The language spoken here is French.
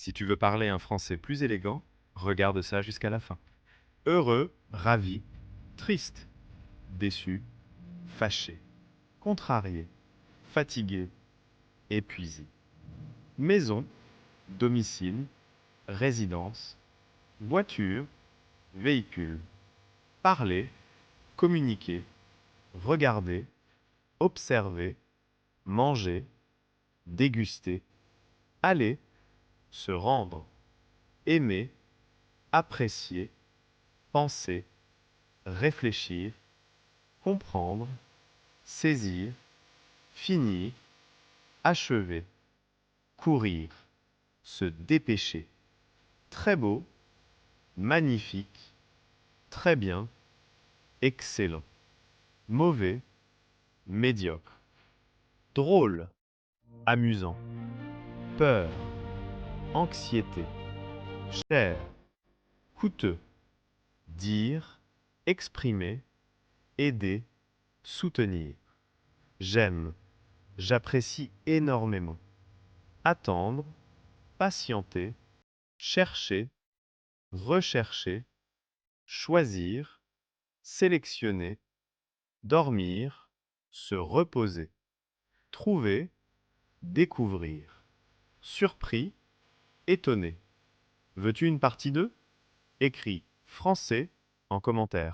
Si tu veux parler un français plus élégant, regarde ça jusqu'à la fin. Heureux, ravi, triste, déçu, fâché, contrarié, fatigué, épuisé. Maison, domicile, résidence, voiture, véhicule. Parler, communiquer, regarder, observer, manger, déguster, aller, se rendre, aimer, apprécier, penser, réfléchir, comprendre, saisir, finir, achever, courir, se dépêcher. Très beau, magnifique, très bien, excellent. Mauvais, médiocre. Drôle, amusant. Peur, anxiété. Cher, coûteux. Dire, exprimer, aider, soutenir. J'aime, j'apprécie énormément. Attendre, patienter, chercher, rechercher, choisir, sélectionner, dormir, se reposer. Trouver, découvrir. Surpris, étonné. Veux-tu une partie 2? Écris français en commentaire.